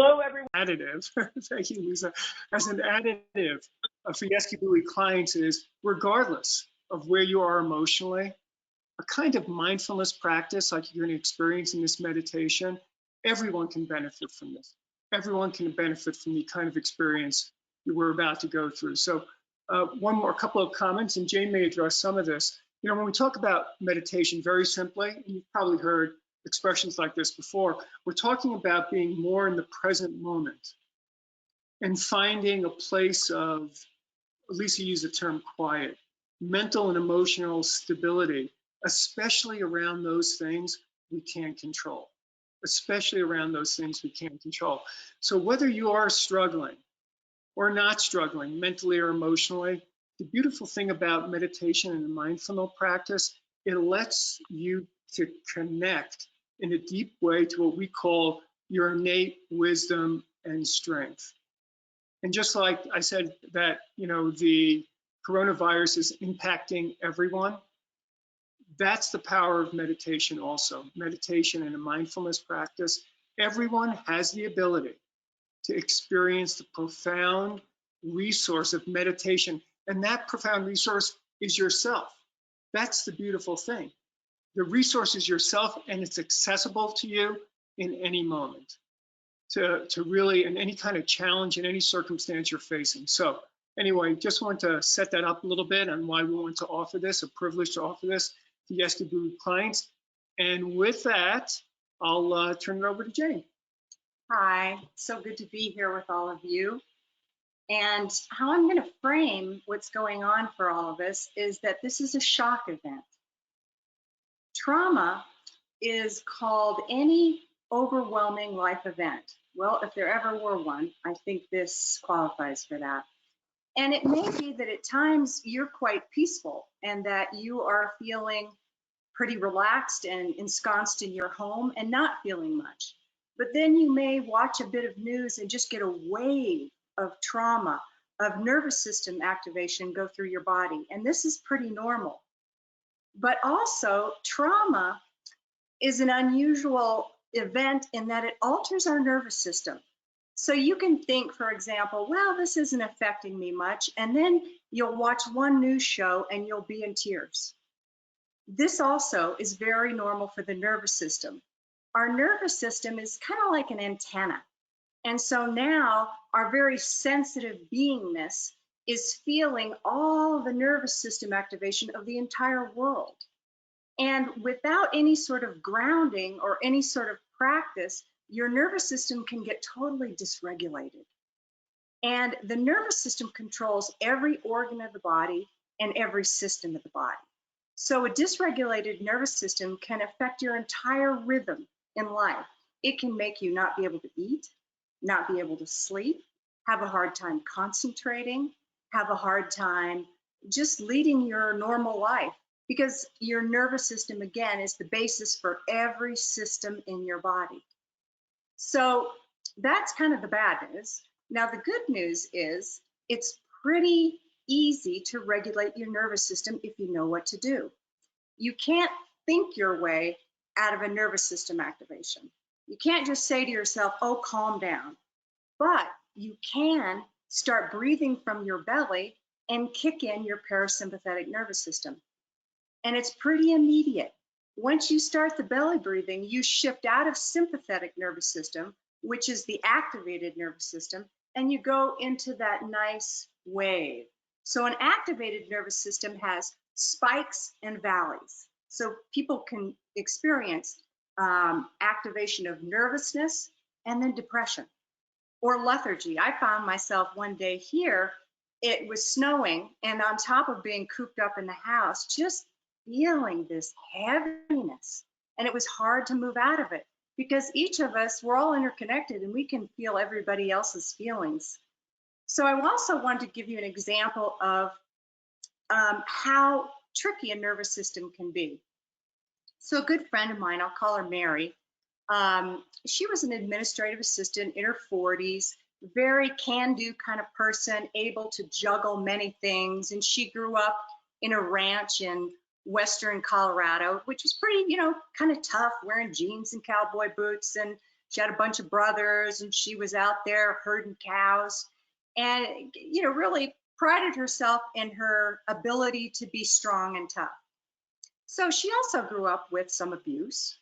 Hello, everyone. Additive, thank you, Lisa. As an additive for Yeski Buoy clients is, regardless of where you are emotionally, a kind of mindfulness practice like you're going to experience in this meditation, everyone can benefit from this. Everyone can benefit from the kind of experience that we're about to go through. So a couple of comments, and Jane may address some of this. You know, when we talk about meditation, very simply, and you've probably heard expressions like this before, we're talking about being more in the present moment and finding a place of, Lisa used the term quiet, mental and emotional stability, especially around those things we can't control, especially around those things we can't control. So whether you are struggling or not struggling mentally or emotionally, the beautiful thing about meditation and mindfulness practice, it lets you to connect in a deep way to what we call your innate wisdom and strength. And just like I said that, you know, the coronavirus is impacting everyone, that's the power of meditation also. Meditation and a mindfulness practice, everyone has the ability to experience the profound resource of meditation. And that profound resource is yourself. That's the beautiful thing. The resource is yourself, and it's accessible to you in any moment, to really, in any kind of challenge, in any circumstance you're facing. So anyway, just want to set that up a little bit on why we want to offer this, a privilege to offer this to Yeski Buoy clients. And with that, I'll turn it over to Jane. Hi, so good to be here with all of you. And how I'm going to frame what's going on for all of us is that this is a shock event. Trauma is called any overwhelming life event. Well, if there ever were one, I think this qualifies for that. And it may be that at times you're quite peaceful and that you are feeling pretty relaxed and ensconced in your home and not feeling much. But then you may watch a bit of news and just get a wave of trauma, of nervous system activation go through your body. And this is pretty normal. But also, trauma is an unusual event in that it alters our nervous system. So you can think, for example, well, this isn't affecting me much. And then you'll watch one news show and you'll be in tears. This also is very normal for the nervous system. Our nervous system is kind of like an antenna. And so now our very sensitive beingness is feeling all the nervous system activation of the entire world. And without any sort of grounding or any sort of practice, your nervous system can get totally dysregulated. And the nervous system controls every organ of the body and every system of the body. So a dysregulated nervous system can affect your entire rhythm in life. It can make you not be able to eat, not be able to sleep, have a hard time concentrating, have a hard time just leading your normal life, because your nervous system, again, is the basis for every system in your body. So that's kind of the bad news. Now, the good news is it's pretty easy to regulate your nervous system if you know what to do. You can't think your way out of a nervous system activation. You can't just say to yourself, oh, calm down. But you can start breathing from your belly and kick in your parasympathetic nervous system. And it's pretty immediate. Once you start the belly breathing, you shift out of sympathetic nervous system, which is the activated nervous system, and you go into that nice wave. So an activated nervous system has spikes and valleys. So people can experience activation of nervousness and then depression or lethargy. I found myself one day here, it was snowing, and on top of being cooped up in the house, just feeling this heaviness. And it was hard to move out of it because each of us, we're all interconnected and we can feel everybody else's feelings. So I also wanted to give you an example of how tricky a nervous system can be. So a good friend of mine, I'll call her Mary, she was an administrative assistant in her 40s, very can-do kind of person, able to juggle many things. And she grew up in a ranch in Western Colorado, which was pretty, kind of tough, wearing jeans and cowboy boots. And She had a bunch of brothers and she was out there herding cows and, really prided herself in her ability to be strong and tough. So she also grew up with some abuse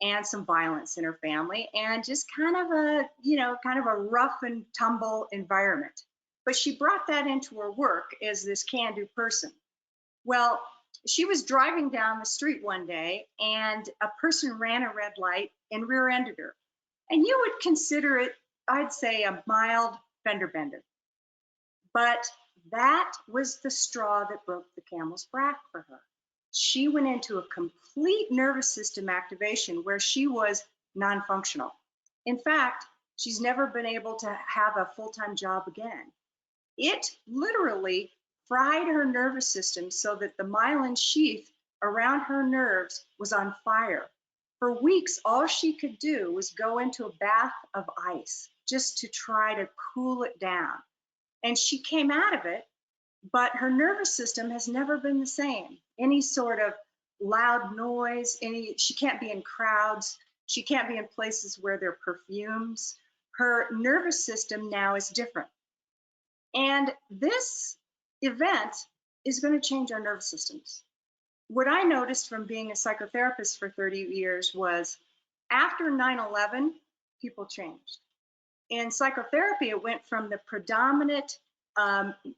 and some violence in her family and just kind of a rough and tumble environment. But she brought that into her work as this can-do person. Well, she was driving down the street one day and a person ran a red light and rear-ended her. And you would consider it, I'd say, a mild fender bender. But that was the straw that broke the camel's back for her. She went into a complete nervous system activation where she was non-functional. In fact, she's never been able to have a full-time job again. It literally fried her nervous system so that the myelin sheath around her nerves was on fire. For weeks, all she could do was go into a bath of ice just to try to cool it down. And she came out of it, but her nervous system has never been the same. Any sort of loud noise, she can't be in crowds, she can't be in places where there are perfumes. Her nervous system now is different. And this event is going to change our nervous systems. What I noticed from being a psychotherapist for 30 years was after 9/11, people changed. In psychotherapy, it went from the predominant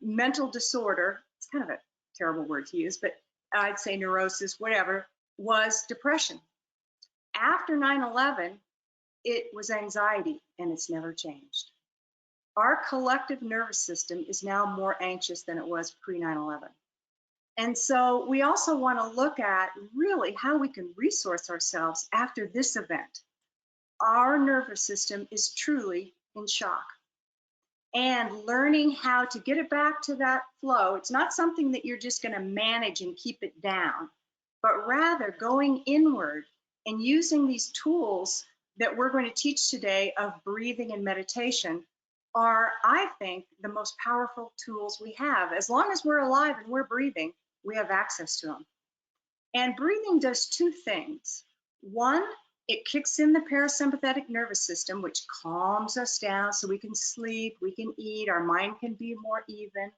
mental disorder, it's kind of a terrible word to use, but I'd say neurosis, whatever, was depression. After 9/11, it was anxiety, and it's never changed. Our collective nervous system is now more anxious than it was pre-9/11. And so we also want to look at really how we can resource ourselves after this event. Our nervous system is truly in shock. And learning how to get it back to that flow, it's not something that you're just going to manage and keep it down, but rather going inward and using these tools that we're going to teach today of breathing and meditation are, I think, the most powerful tools we have. As long as we're alive and we're breathing, we have access to them. And breathing does two things. One, it kicks in the parasympathetic nervous system, which calms us down so we can sleep, we can eat, our mind can be more even.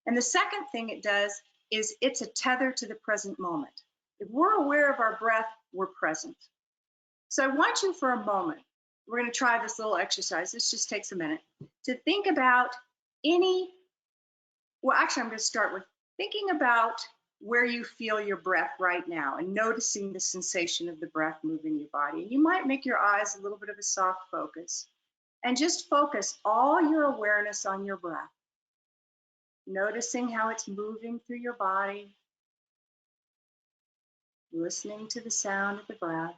And the second thing it does is it's a tether to the present moment. If we're aware of our breath, we're present. So I want you for a moment, we're going to try this little exercise. This just takes a minute to think about I'm going to start with thinking about where you feel your breath right now and noticing the sensation of the breath moving your body. You might make your eyes a little bit of a soft focus and just focus all your awareness on your breath, noticing how it's moving through your body, listening to the sound of the breath.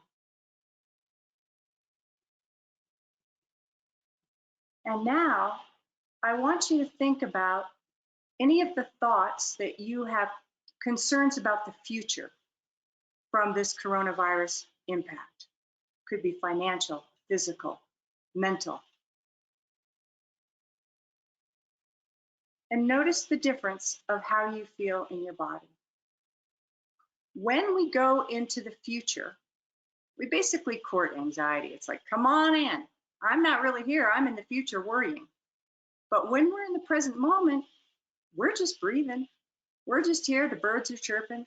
And now I want you to think about any of the thoughts that you have concerns about the future from this coronavirus impact. Could be financial, physical, mental. And notice the difference of how you feel in your body. When we go into the future, we basically court anxiety. It's like, come on in. I'm not really here. I'm in the future worrying. But when we're in the present moment, we're just breathing. We're just here. The birds are chirping.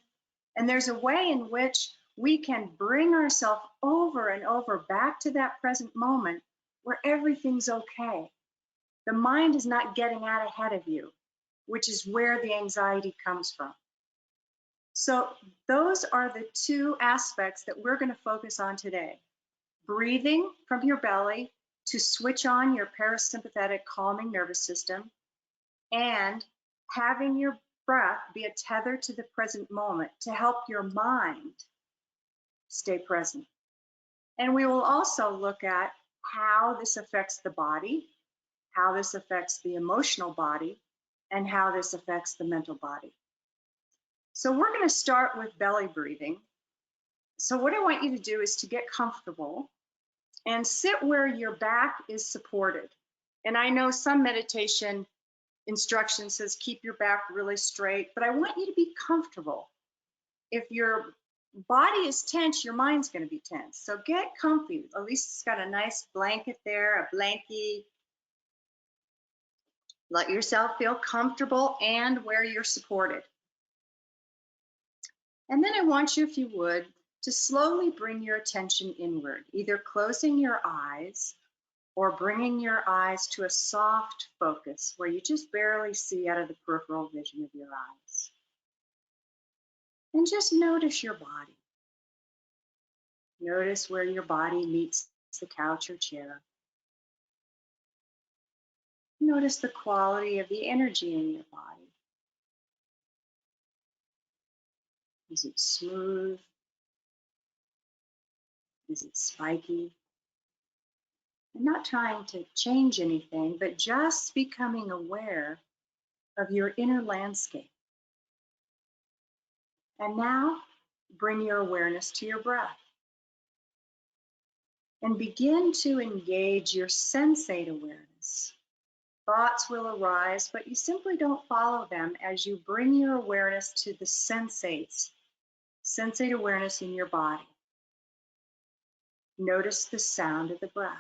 And there's a way in which we can bring ourselves over and over back to that present moment where everything's okay. The mind is not getting out ahead of you, which is where the anxiety comes from. So those are the two aspects that we're going to focus on today. Breathing from your belly to switch on your parasympathetic calming nervous system, and having your breath be a tether to the present moment to help your mind stay present. And we will also look at how this affects the body, how this affects the emotional body, and how this affects the mental body. So we're going to start with belly breathing. So what I want you to do is to get comfortable and sit where your back is supported. And I know some meditation instruction says keep your back really straight, but I want you to be comfortable. If your Body is tense, your mind's going to be tense. So get comfy. At least it's got a nice blanket there, a blankie. Let yourself feel comfortable and where you're supported. And then I want you, if you would, to slowly bring your attention inward, either closing your eyes or bringing your eyes to a soft focus where you just barely see out of the peripheral vision of your eyes. And just notice your body. Notice where your body meets the couch or chair. Notice the quality of the energy in your body. Is it smooth? Is it spiky? I'm not trying to change anything, but just becoming aware of your inner landscape. And now bring your awareness to your breath. And begin to engage your sensate awareness. Thoughts will arise, but you simply don't follow them as you bring your awareness to the sensates, sensate awareness in your body. Notice the sound of the breath.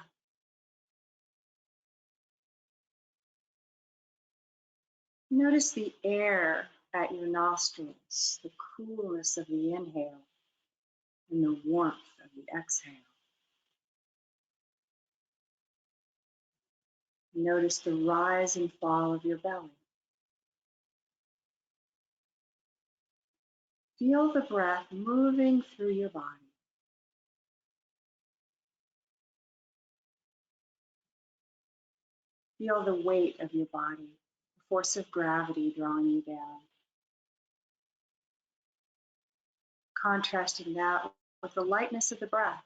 Notice the air at your nostrils, the coolness of the inhale and the warmth of the exhale. Notice the rise and fall of your belly. Feel the breath moving through your body. Feel the weight of your body, the force of gravity drawing you down. Contrasting that with the lightness of the breath.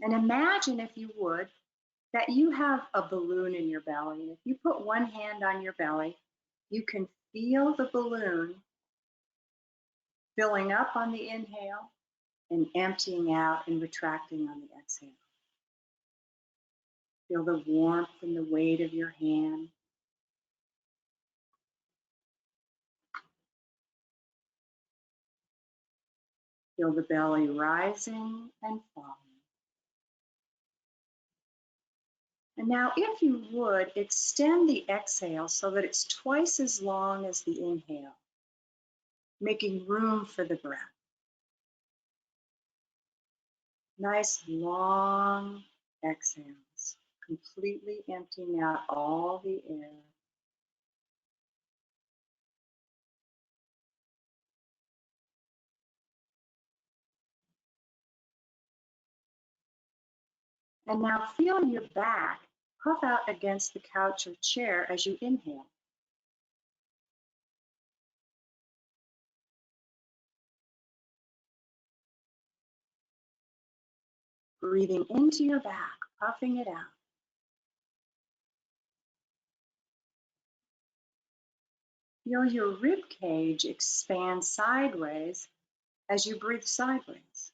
And imagine, if you would, that you have a balloon in your belly. If you put one hand on your belly, you can feel the balloon filling up on the inhale and emptying out and retracting on the exhale. Feel the warmth and the weight of your hand. Feel the belly rising and falling. And now, if you would, extend the exhale so that it's twice as long as the inhale, making room for the breath. Nice long exhales, completely emptying out all the air. And now feel your back puff out against the couch or chair as you inhale. Breathing into your back, puffing it out. Feel your rib cage expand sideways as you breathe sideways.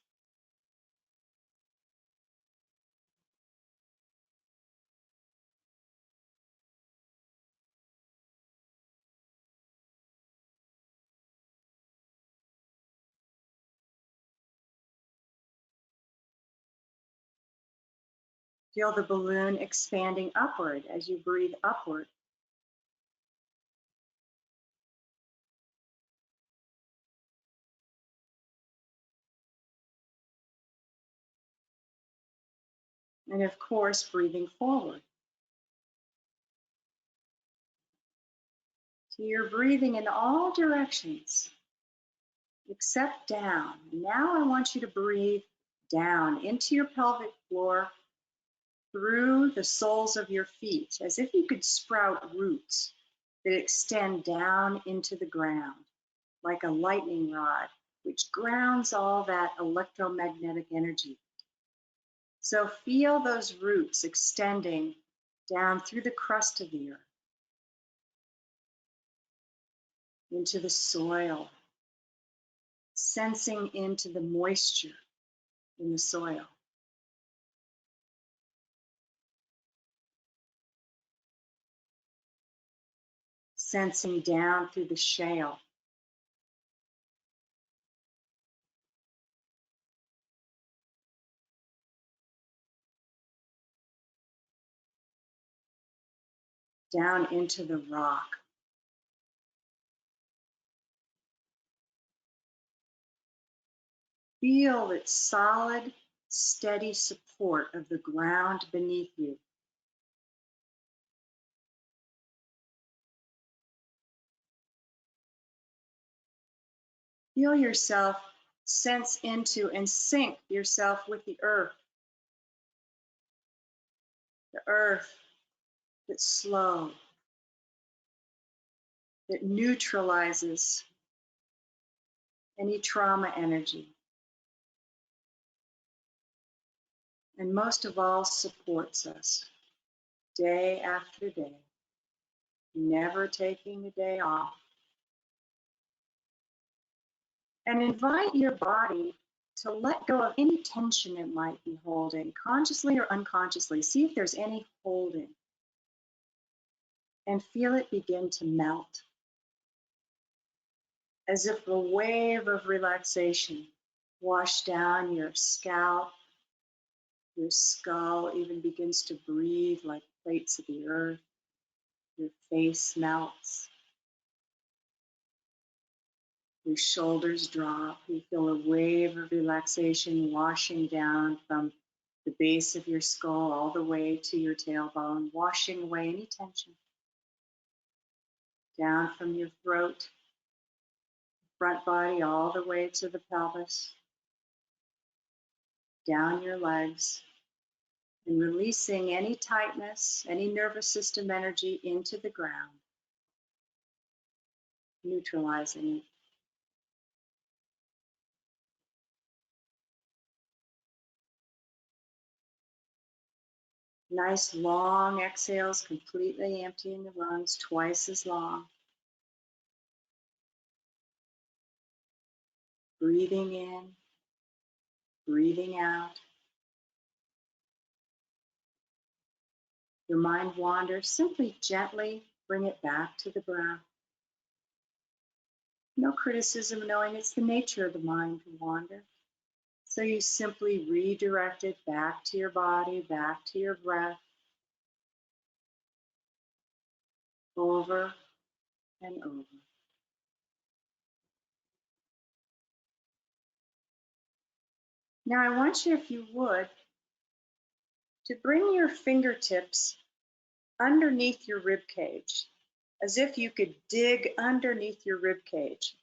Feel the balloon expanding upward as you breathe upward. And of course, breathing forward. So you're breathing in all directions, except down. Now I want you to breathe down into your pelvic floor, through the soles of your feet, as if you could sprout roots that extend down into the ground, like a lightning rod, which grounds all that electromagnetic energy. So feel those roots extending down through the crust of the earth, into the soil, sensing into the moisture in the soil. sensing down through the shale. Down into the rock. Feel its solid, steady support of the ground beneath you. Feel yourself sense into and sync yourself with the earth. The earth that's slow, that neutralizes any trauma energy, and most of all, supports us day after day, never taking a day off. And invite your body to let go of any tension it might be holding, consciously or unconsciously. See if there's any holding. And feel it begin to melt, as if a wave of relaxation washed down your scalp. Your skull even begins to breathe like plates of the earth. Your face melts. Your shoulders drop. You feel a wave of relaxation washing down from the base of your skull all the way to your tailbone, washing away any tension. Down from your throat, front body, all the way to the pelvis. Down your legs, and releasing any tightness, any nervous system energy into the ground, neutralizing it. Nice long exhales, completely emptying the lungs, twice as long. Breathing in, breathing out. Your mind wanders, simply gently bring it back to the breath. No criticism, knowing it's the nature of the mind to wander. So you simply redirect it back to your body, back to your breath, over and over. Now I want you, if you would, to bring your fingertips underneath your rib cage, as if you could dig underneath your rib cage.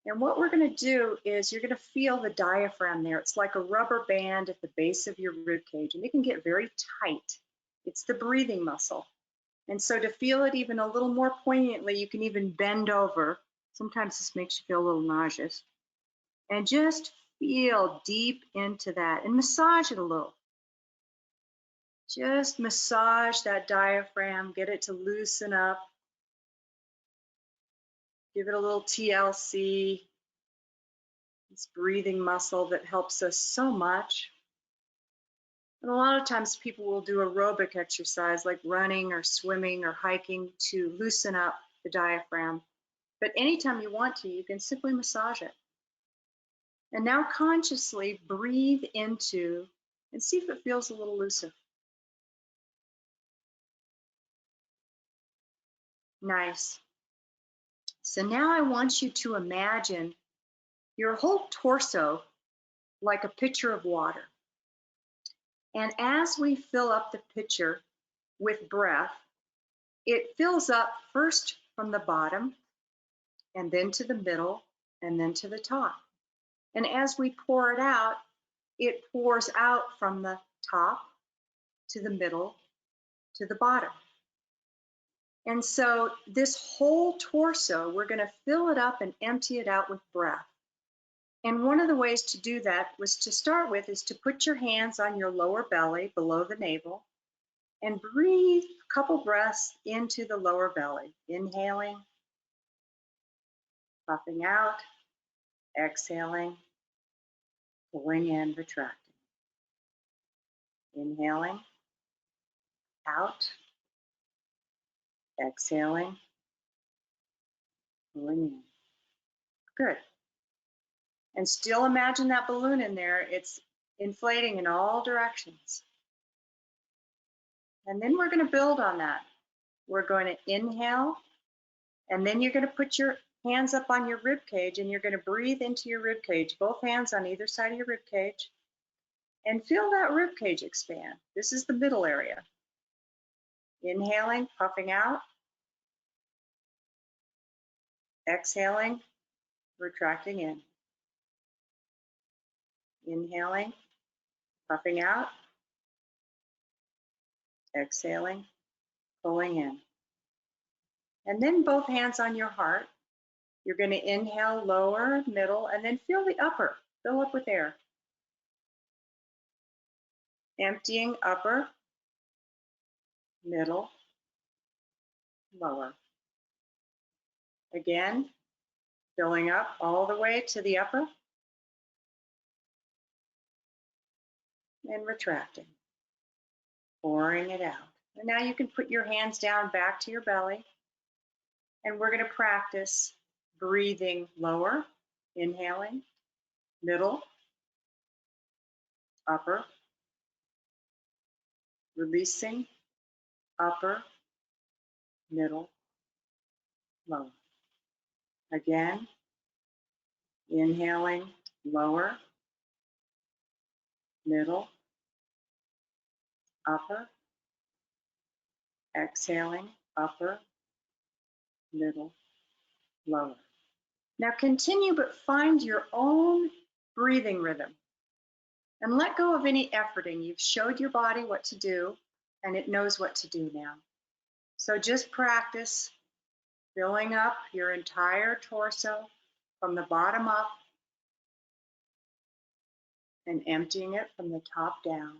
And what we're going to do is you're going to feel the diaphragm there. It's like a rubber band at the base of your rib cage, and it can get very tight. It's the breathing muscle. And so to feel it even a little more poignantly, you can even bend over. Sometimes this makes you feel a little nauseous. And just feel deep into that and massage it a little. Just massage that diaphragm, get it to loosen up. Give it a little TLC. This breathing muscle that helps us so much. And a lot of times people will do aerobic exercise like running or swimming or hiking to loosen up the diaphragm. But anytime you want to, you can simply massage it. And now consciously breathe into and see if it feels a little looser. Nice. So now I want you to imagine your whole torso like a pitcher of water. And as we fill up the pitcher with breath, it fills up first from the bottom, and then to the middle, and then to the top. And as we pour it out, it pours out from the top to the middle to the bottom. And so this whole torso, we're going to fill it up and empty it out with breath. And one of the ways to do that was to start with is to put your hands on your lower belly below the navel and breathe a couple breaths into the lower belly. Inhaling, puffing out, exhaling, pulling in, retracting. Inhaling, out, exhaling, pulling in. Good. And still imagine that balloon in there. It's inflating in all directions. And then we're going to build on that. We're going to inhale, and then you're going to put your hands up on your rib cage, and you're going to breathe into your rib cage, both hands on either side of your rib cage, and feel that rib cage expand. This is the middle area. Inhaling, puffing out. Exhaling, retracting in. Inhaling, puffing out. Exhaling, pulling in. And then both hands on your heart. You're going to inhale, lower, middle, and then feel the upper. Fill up with air. Emptying, upper, middle, lower. Again, filling up all the way to the upper and retracting, pouring it out. And now you can put your hands down back to your belly, and we're going to practice breathing lower, inhaling, middle, upper, releasing, upper, middle, lower. Again, inhaling, lower, middle, upper, exhaling, upper, middle, lower. Now continue, but find your own breathing rhythm and let go of any efforting. You've showed your body what to do, and it knows what to do now. So just practice filling up your entire torso from the bottom up and emptying it from the top down.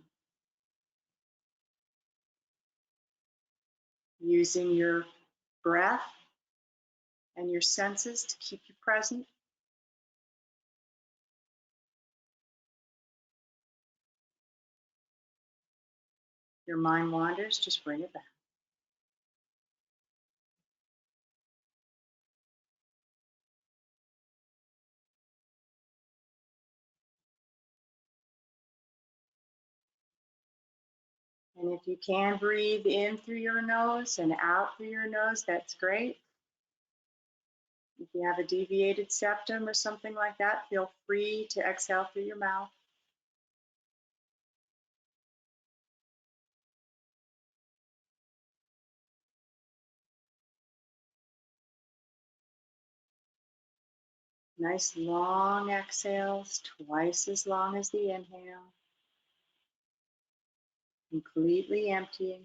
Using your breath and your senses to keep you present. Your mind wanders, just bring it back. And if you can breathe in through your nose and out through your nose, that's great. If you have a deviated septum or something like that, feel free to exhale through your mouth. Nice long exhales, twice as long as the inhale. Completely emptying.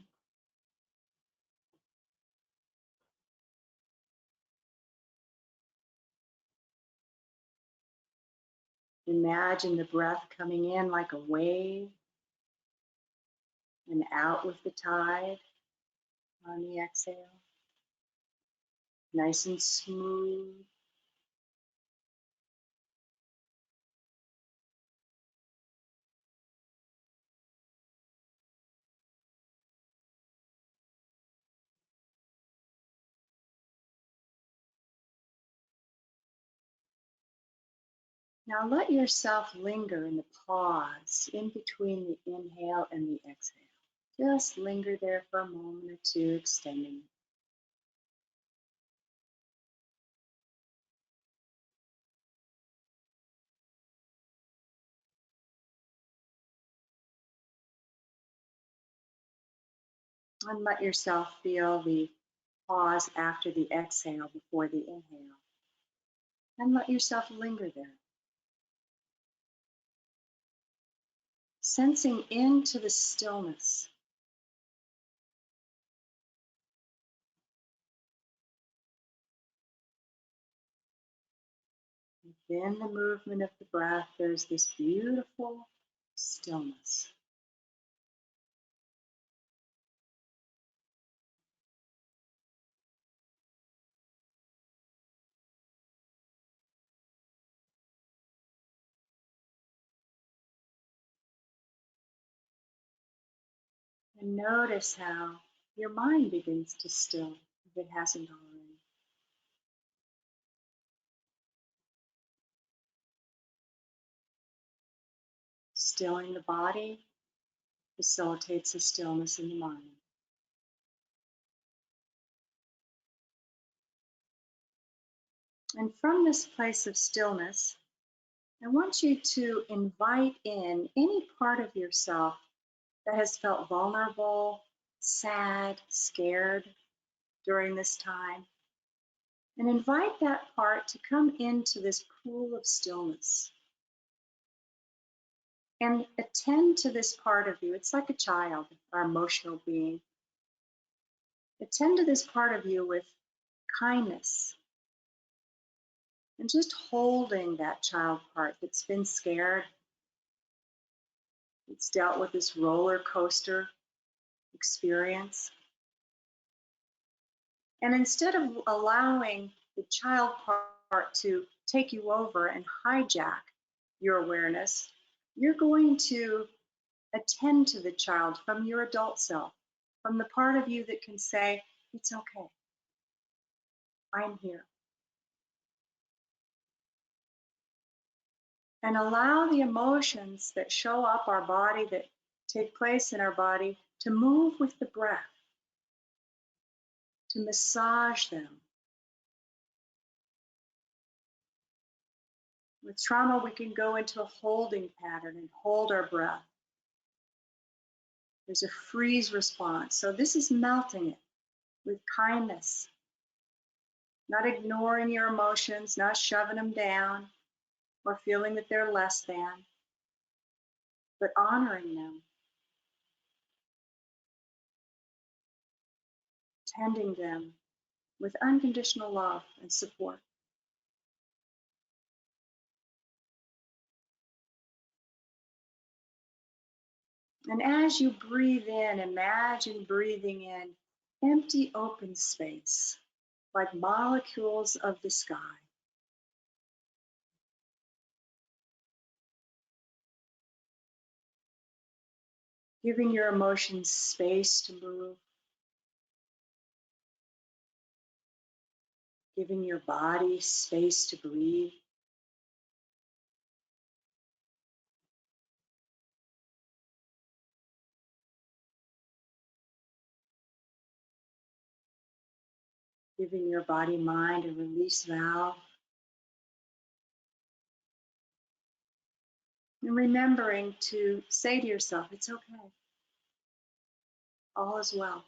Imagine the breath coming in like a wave and out with the tide on the exhale. Nice and smooth. Now let yourself linger in the pause in between the inhale and the exhale. Just linger there for a moment or two, extending. And let yourself feel the pause after the exhale before the inhale. And let yourself linger there. Sensing into the stillness. Within the movement of the breath, there's this beautiful stillness. And notice how your mind begins to still if it hasn't already. Stilling the body facilitates a stillness in the mind. And from this place of stillness, I want you to invite in any part of yourself that has felt vulnerable, sad, scared during this time. And invite that part to come into this pool of stillness. And attend to this part of you. It's like a child, our emotional being. Attend to this part of you with kindness. And just holding that child part that's been scared. It's dealt with this roller coaster experience. And instead of allowing the child part to take you over and hijack your awareness, you're going to attend to the child from your adult self, from the part of you that can say, it's okay, I'm here. And allow the emotions that show up our body, that take place in our body, to move with the breath, to massage them. With trauma, we can go into a holding pattern and hold our breath. There's a freeze response. So this is melting it with kindness, not ignoring your emotions, not shoving them down or feeling that they're less than, but honoring them, tending them with unconditional love and support. And as you breathe in, imagine breathing in empty open space, like molecules of the sky. Giving your emotions space to move. Giving your body space to breathe. Giving your body mind a release valve. And remembering to say to yourself, it's okay. All is well.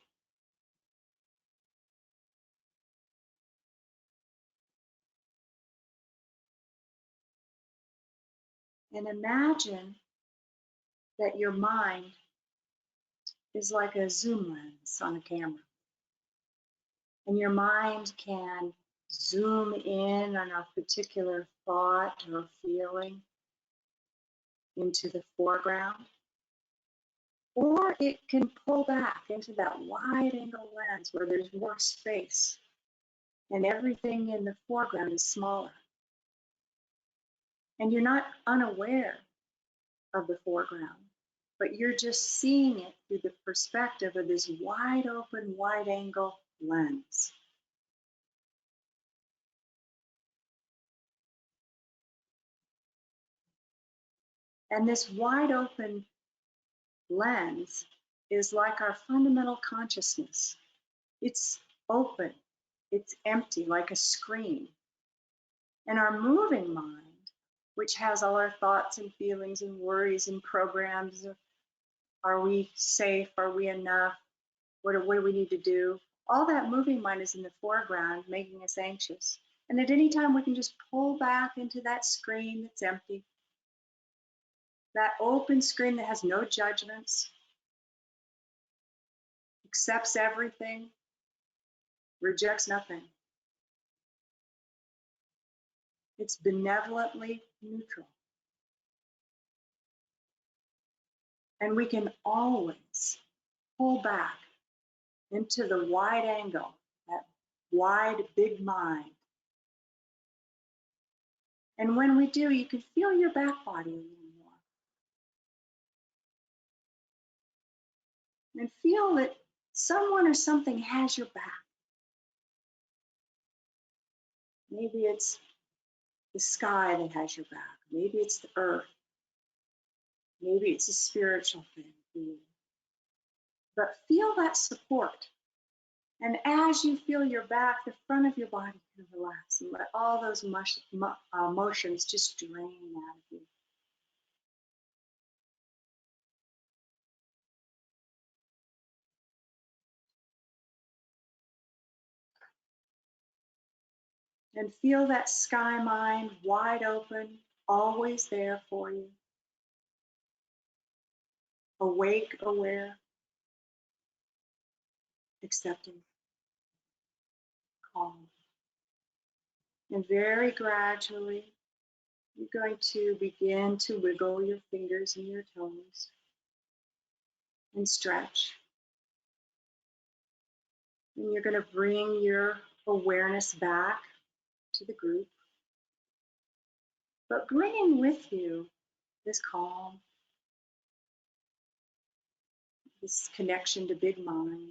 And imagine that your mind is like a zoom lens on a camera. And your mind can zoom in on a particular thought or feeling into the foreground. Or it can pull back into that wide angle lens where there's more space and everything in the foreground is smaller. And you're not unaware of the foreground, but you're just seeing it through the perspective of this wide open, wide angle lens. And this wide open lens is like our fundamental consciousness. It's open, it's empty, like a screen. And our moving mind, which has all our thoughts and feelings and worries and programs of, are we safe? Are we enough? What do we need to do? All that moving mind is in the foreground, making us anxious. And at any time, we can just pull back into that screen that's empty, that open screen that has no judgments, accepts everything, rejects nothing. It's benevolently neutral. And we can always pull back into the wide angle, that wide, big mind. And when we do, you can feel your back body a little more. And feel that someone or something has your back. Maybe it's the sky that has your back. Maybe it's the earth. Maybe it's a spiritual thing for you. But feel that support. And as you feel your back, the front of your body can relax and let all those emotions just drain out of you. And feel that sky mind wide open, always there for you. Awake, aware, accepting, calm. And very gradually, you're going to begin to wiggle your fingers and your toes and stretch. And you're going to bring your awareness back to the group, but bringing with you this calm, this connection to big mind.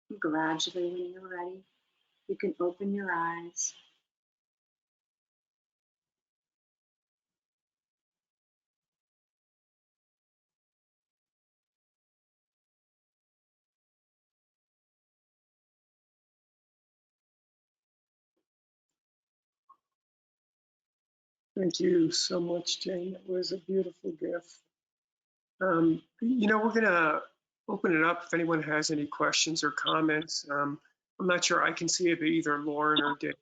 And gradually, when you're ready, you can open your eyes. Thank you so much, Jane. It was a beautiful gift. You know, we're going to open it up if anyone has any questions or comments. I'm not sure I can see it, but either Lauren or Dave,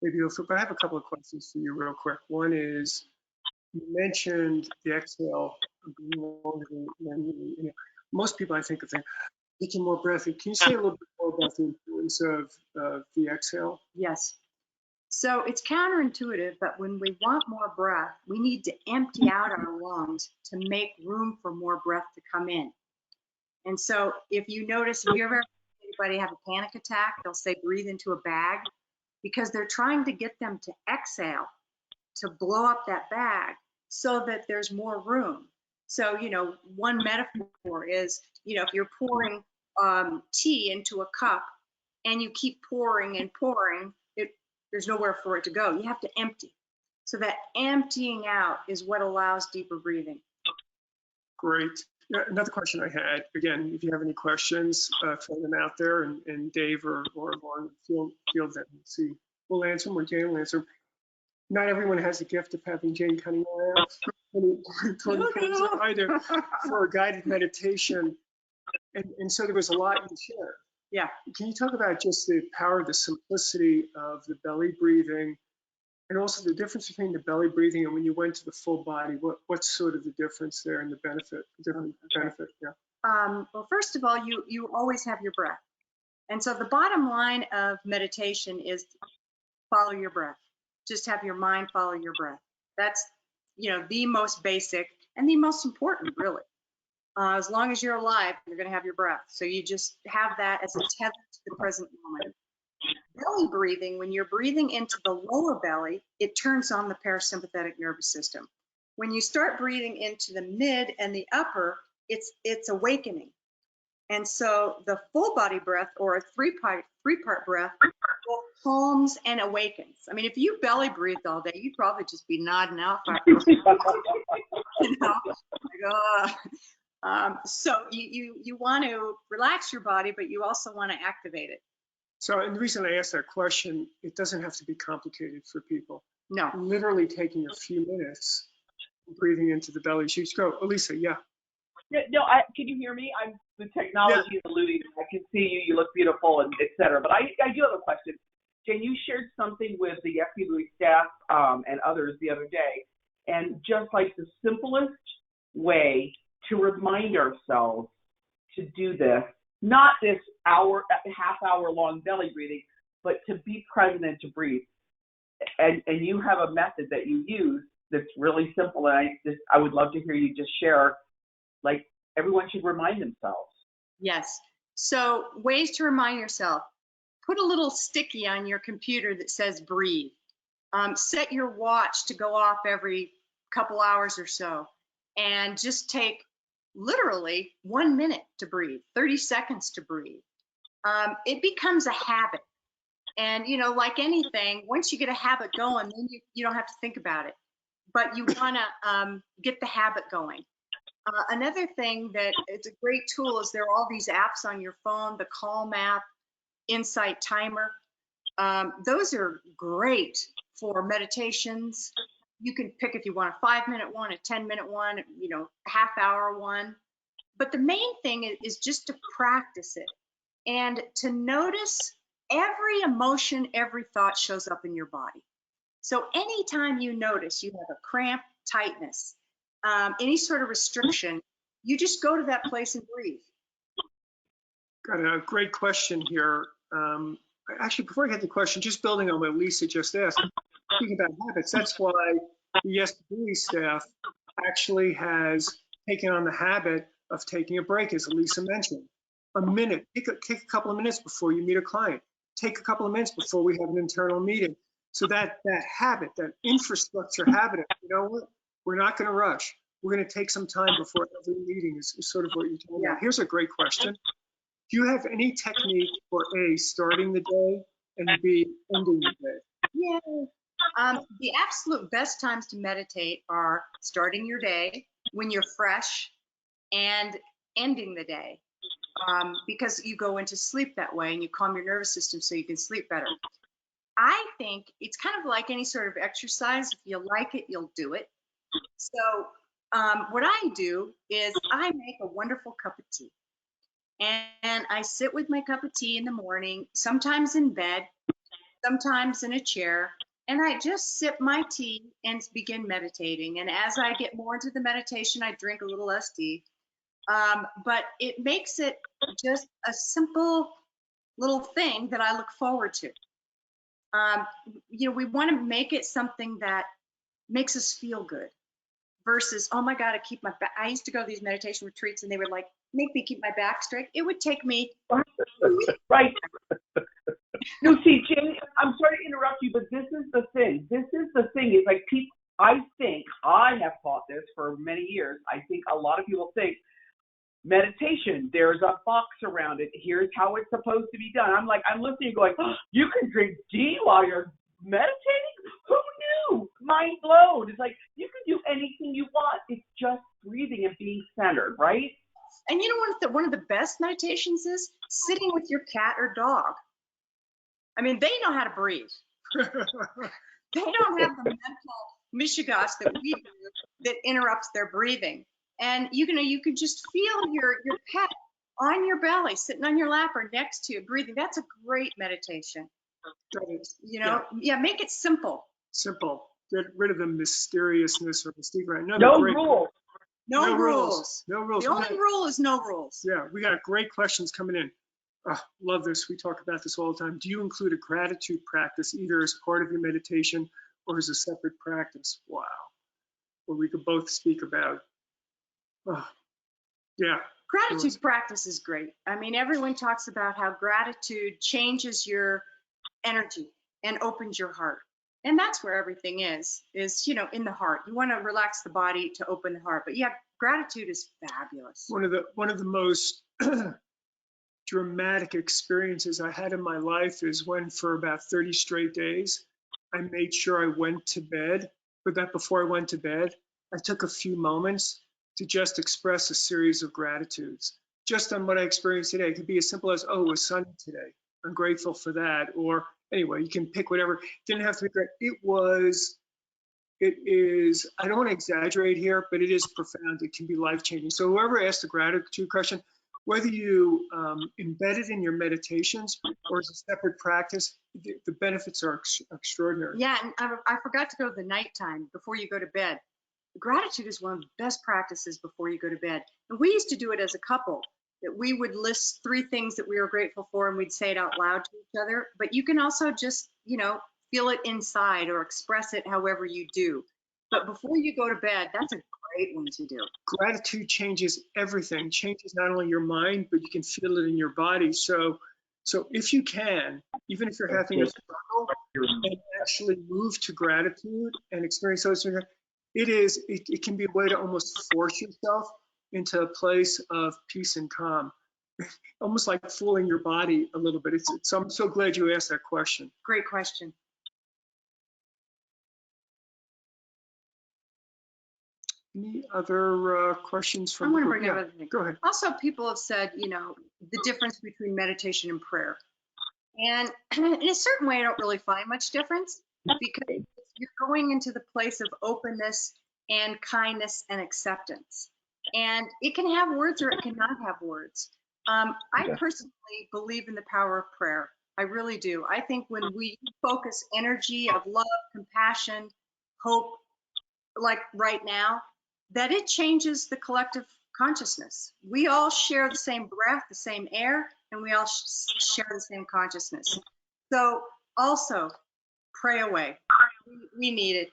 maybe you'll, but I have a couple of questions for you real quick. One is, you mentioned the exhale being longer than you know, most people I think of taking more breath. Can you say a little bit more about the importance of the exhale? Yes. So it's counterintuitive, but when we want more breath, we need to empty out our lungs to make room for more breath to come in. And so if you notice, if you ever anybody have a panic attack, they'll say breathe into a bag, because they're trying to get them to exhale, to blow up that bag so that there's more room. So, you know, one metaphor is, you know, if you're pouring tea into a cup and you keep pouring and pouring, there's nowhere for it to go. You have to empty. So that emptying out is what allows deeper breathing. Great. Another question I had, again, if you have any questions, throw them out there, and Dave or Lauren field them and see. We'll answer them, or Jane will answer them. Not everyone has the gift of having Jane Cunningham, 20 I do, for a guided meditation. And so there was a lot you shared. Yeah. Can you talk about just the power, the simplicity of the belly breathing, and also the difference between the belly breathing and when you went to the full body? What's sort of the difference there and the benefit? Yeah. Well, first of all, you always have your breath. And so the bottom line of meditation is follow your breath. Just have your mind follow your breath. That's, you know, the most basic and the most important, really. As long as you're alive, you're going to have your breath. So you just have that as a tether to the present moment. Belly breathing, when you're breathing into the lower belly, it turns on the parasympathetic nervous system. When you start breathing into the mid and the upper, it's awakening. And so the full body breath, or a three-part breath, calms and awakens. I mean, if you belly breathed all day, you'd probably just be nodding out. You know? So you want to relax your body, but you also want to activate it. So, and the reason I asked that question, it doesn't have to be complicated for people. No. Literally taking a few minutes, breathing into the belly. You go, Elisa, yeah. No, can you hear me? The technology is eluding me. I can see you. You look beautiful, and et cetera. But I do have a question. Jane, you shared something with the FBLUI staff and others the other day, and just like the simplest way to remind ourselves to do this, not this half-hour long belly breathing, but to be present and to breathe. And you have a method that you use that's really simple, and I would love to hear you just share. Like, everyone should remind themselves. Yes. So ways to remind yourself: put a little sticky on your computer that says breathe. Set your watch to go off every couple hours or so, and just take literally 1 minute to breathe, 30 seconds to breathe. It becomes a habit. And, you know, like anything, once you get a habit going, then you don't have to think about it. But you want to get the habit going. Another thing that it's a great tool is there are all these apps on your phone, the Calm app, Insight Timer. Those are great for meditations. You can pick if you want a 5-minute one, a 10-minute one, you know, half-hour one. But the main thing is just to practice it and to notice every emotion, every thought shows up in your body. So anytime you notice you have a cramp, tightness, any sort of restriction, you just go to that place and breathe. Got a great question here. Actually, before I get to the question, just building on what Lisa just asked, speaking about habits, that's why the SWE staff actually has taken on the habit of taking a break, as Lisa mentioned. A minute, take a couple of minutes before you meet a client. Take a couple of minutes before we have an internal meeting. So that habit, that infrastructure habit, you know what? We're not going to rush. We're going to take some time before every meeting is sort of what you're talking about. Here's a great question. Do you have any technique for A, starting the day, and B, ending the day? Yeah. The absolute best times to meditate are starting your day when you're fresh and ending the day, because you go into sleep that way and you calm your nervous system so you can sleep better. I think it's kind of like any sort of exercise. If you like it, you'll do it. So what I do is I make a wonderful cup of tea. And I sit with my cup of tea in the morning, sometimes in bed, sometimes in a chair, and I just sip my tea and begin meditating. And as I get more into the meditation, I drink a little less tea. But it makes it just a simple little thing that I look forward to. You know, we want to make it something that makes us feel good versus, oh my God, I used to go to these meditation retreats and they would like make me keep my back straight. It would take me. Right. No, see, Jane, I'm sorry to interrupt you, but this is the thing. Is like people, I think, I have taught this for many years. I think a lot of people think meditation, there's a box around it. Here's how it's supposed to be done. I'm listening going, oh, you can drink tea while you're meditating? Who knew? Mind blown. It's like you can do anything you want. It's just breathing and being centered, right? And you know what one of the best meditations is? Sitting with your cat or dog. I mean, they know how to breathe. They don't have the mental mishigas that we do that interrupts their breathing. And you can just feel your pet on your belly, sitting on your lap or next to you, breathing. That's a great meditation. You know, make it simple. Simple. Get rid of the mysteriousness or mystique. Right? No rules. No rules. No rules. The only rule is no rules. Yeah, we got great questions coming in. Love this. We talk about this all the time. Do you include a gratitude practice either as part of your meditation or as a separate practice? Wow. Well, we could both speak about. Yeah. Gratitude practice is great. I mean, everyone talks about how gratitude changes your energy and opens your heart. And that's where everything is, you know, in the heart. You want to relax the body to open the heart. But yeah, gratitude is fabulous. One of the most dramatic experiences I had in my life is when for about 30 straight days, I made sure I went to bed. But that before I went to bed, I took a few moments to just express a series of gratitudes just on what I experienced today. It could be as simple as, oh, it was sunny today. I'm grateful for that. Or anyway, you can pick whatever. It didn't have to be great. It is, I don't want to exaggerate here, but it is profound. It can be life-changing. So whoever asked the gratitude question, whether you embed it in your meditations or as a separate practice, the benefits are extraordinary. Yeah, and I forgot to go to the nighttime before you go to bed. Gratitude is one of the best practices before you go to bed. And we used to do it as a couple, that we would list 3 things that we were grateful for and we'd say it out loud to each other. But you can also just, you know, feel it inside or express it however you do. But before you go to bed, that's a great one to do. Gratitude changes everything, changes not only your mind, but you can feel it in your body. So if you can, even if you're having a struggle, and actually move to gratitude and experience those things, it can be a way to almost force yourself into a place of peace and calm. almost like fooling your body a little bit. I'm so glad you asked that question. Great question. Any other questions I from the want to group? bring up another thing. Go ahead. Also, people have said, the difference between meditation and prayer. And in a certain way, I don't really find much difference because you're going into the place of openness and kindness and acceptance. And it can have words or it cannot have words. I personally believe in the power of prayer. I really do. I think when we focus energy of love, compassion, hope, like right now, that it changes the collective consciousness. We all share the same breath, the same air, and we all share the same consciousness. So also pray away. We need it.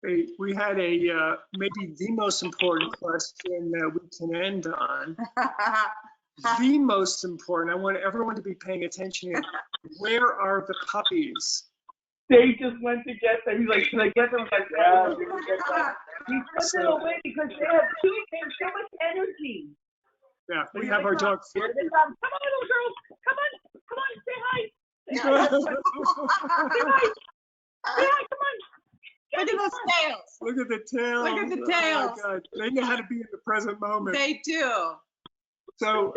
Hey, we had maybe the most important question that we can end on. The most important. I want everyone to be paying attention here. Where are the puppies? They just went to get them. He's like, "Should I get them?" I was like, "Yeah, we can get them." He put them away because they have so much energy. Yeah, we have our dog. Here they come. Come on, little girls. Come on, say hi. Say hi. Say hi. Say hi, come on. Look at those tails. Look at the tails. Look at the Oh my tails. God. They know how to be in the present moment. They do. So,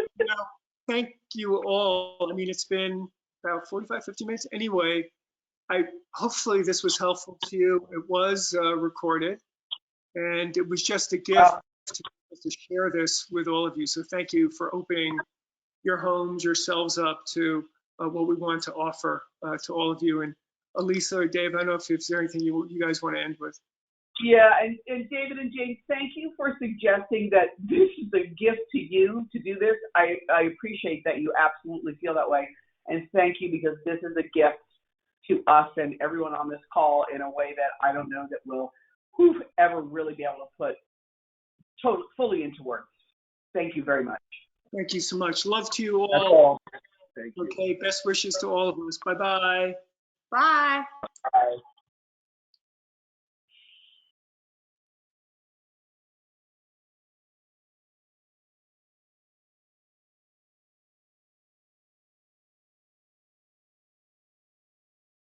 thank you all. I mean, it's been about 45, 50 minutes. Anyway, hopefully this was helpful to you. It was recorded, and it was just a gift to share this with all of you. So thank you for opening your homes, yourselves up to what we want to offer to all of you. And Elisa or Dave, I don't know if there's anything you guys want to end with. Yeah, and David and James, thank you for suggesting that this is a gift to you to do this. I appreciate that you absolutely feel that way. And thank you, because this is a gift to us and everyone on this call in a way that I don't know that we'll ever really be able to put fully into words. Thank you very much. Thank you so much. Love to you all. That's all. Thank you. Okay, best wishes to all of us. Bye-bye. Bye. Bye.